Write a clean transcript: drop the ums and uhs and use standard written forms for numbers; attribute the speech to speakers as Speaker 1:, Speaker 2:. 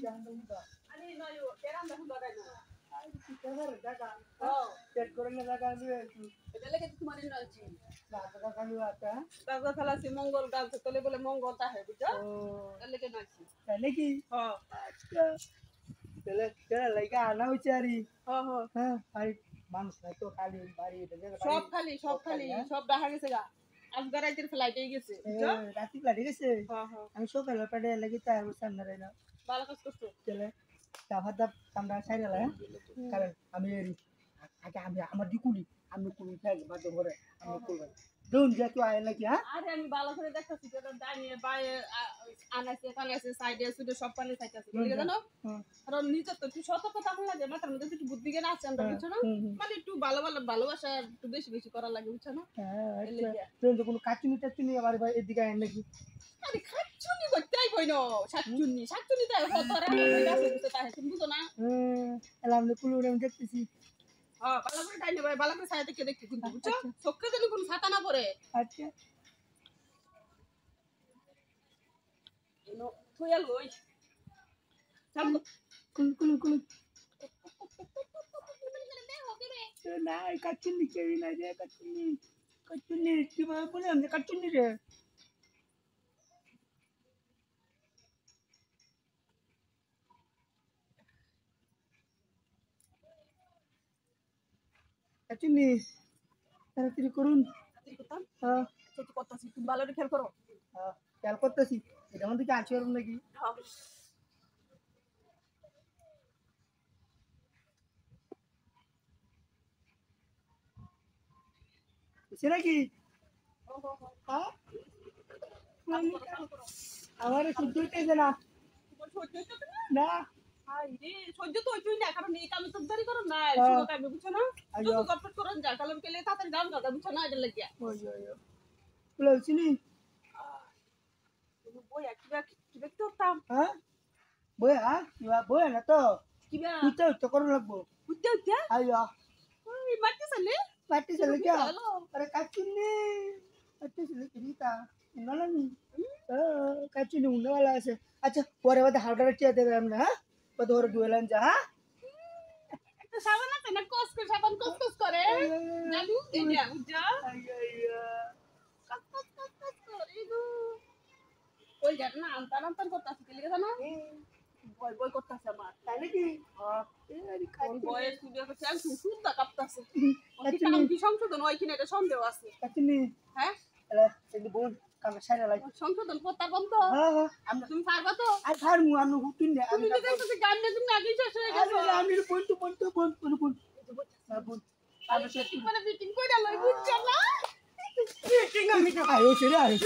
Speaker 1: Ani no yo, eran de jugar ahí.
Speaker 2: Check করে না জায়গা নিয়ে একটু
Speaker 1: এটা লেগে তোমার নলছি
Speaker 2: টাকা খালি আছে
Speaker 1: টাকা খালাসি মঙ্গল গাছ তলে বলে মঙ্গল তাহে বুঝছো
Speaker 2: ও
Speaker 1: এটা লেগে নলছি
Speaker 2: তাহলে কি
Speaker 1: হ্যাঁ
Speaker 2: আচ্ছা তাহলে তাহলে লাইকা আনা উচারি
Speaker 1: হ্যাঁ হ্যাঁ
Speaker 2: হ্যাঁ আর মানুষ না তো খালি বাড়ি এটা
Speaker 1: সব খালি সব দেখা গেছে গা আজ গারাইতের ফ্লাইটে গেছে বুঝছো
Speaker 2: রাতি প্লাটে গেছে
Speaker 1: হ্যাঁ হ্যাঁ
Speaker 2: আমি সকালে প্লাটে লাগি তাই সামনে রে না
Speaker 1: ভালো কাজ করছো
Speaker 2: তাহলে তাহাদা আমরা সাইরালা কারণ আমি আগে আমি আমার দিকুলি আমি কোন থাকি বাদ করে আমি করব দৌন যা তো আয় নাকি হ্যাঁ
Speaker 1: আরে আমি ভালো করে দেখতেছি তো দাঁড়িয়ে বাইরে আনাইছে সাইডে সুদে সব পানি চাইতেছে বলি জানো কারণ নিচে তো একটু সতর্ক থাকা লাগে মাথার মধ্যে একটু বুদ্ধি জ্ঞান আছে আমরা বুঝছো না মানে একটু ভালোবাসা একটু বেশি করা লাগে বুঝছো না
Speaker 2: হ্যাঁ তো কোনো কাচুনি টাচুনি আবার এদিকে আয় নাকি
Speaker 1: আরে খাচ্ছুনি করতেই কই না শাকচুনি তাই কত রে আছে বুঝতে তাই তুমি বুঝো না
Speaker 2: এলাম কুলুরে আমি দেখতেছি
Speaker 1: হ্যাঁ ভালো করে ডাইনে ভাই ভালো করে সাইডে দেখতে কিন্তু বুঝছো চোখে যেন কোনো ছাতা না পড়ে
Speaker 2: আচ্ছা
Speaker 1: এনো থুয়াল লই চাপ
Speaker 2: কুল না কাচুনি কেউ না রে কাচুনি কি বলে আমি কাচুনি রে কাচুনি তাড়াতাড়ি করুন হ্যাঁ
Speaker 1: তুই করতেছিস তুমি ভালো করে খেয়াল করো
Speaker 2: হ্যাঁ খেয়াল করতেছি এটা মধ্যে কি আছে ওরম নাকি সেটা কি হ্যাঁ আমার সহ্য হইতেছে না না
Speaker 1: সহ্য তো হইতই না কারণ এই কামে তো ধরি করো না শুরু টাইমে বুঝছো না যত কপট করো যা কালাম কেলে তাড়াতাড়ি গান গাদা বুঝছো না এটা লাগিয়া
Speaker 2: ওই বলে চিনি
Speaker 1: বই কি দেখতে হতাম
Speaker 2: হ্যাঁ বই হ্যাঁ বই না তো
Speaker 1: কিবা
Speaker 2: তো করো লাগবো
Speaker 1: উদ্যা উদ্যা
Speaker 2: আইয়া
Speaker 1: ওই মাটি চলে
Speaker 2: পাটি চলে क्या अरे काचुन्नी पाटी चले किरीता उन्नाला नी काचुन्नी उन्ना वाला ऐसे अच्छा पोरे वाला हार्डर चिया देवे हमने हाँ बदोर दुएलन जा हाँ
Speaker 1: তো সাবান আছে না সাবান কস করে জানু এটা উদ্যা
Speaker 2: আইয়া
Speaker 1: কস করে গো ওই জান না আনতান করতাছ কি লিখা জানো বই করতাছ আমার
Speaker 2: তাই নাকি হ্যাঁ এই
Speaker 1: কোন বয়ের স্টুডিও তে চাল সুন্দর কাঁপতাছে ওই কাম কি সংশোধন হয় কিনা এটা সন্দেহ আছে
Speaker 2: কাচুন্নি
Speaker 1: হ্যাঁ
Speaker 2: এলা এই বোন কাম সাইরা লাই
Speaker 1: সংশোধন করতে বন্ধ
Speaker 2: হ্যাঁ হ্যাঁ
Speaker 1: আমরা তুমি পারবা তো
Speaker 2: আর ফার মু আনো হুতুন নে
Speaker 1: তুমি যে দেখতে গান না তুমি আগে শেষ হয়ে গেছো
Speaker 2: আমি বোন না বোন
Speaker 1: আমি সেটি মানে মিটিং কইরা লই বুঝছ না
Speaker 2: মিটিং আমি আয়ো সেরে আয়ো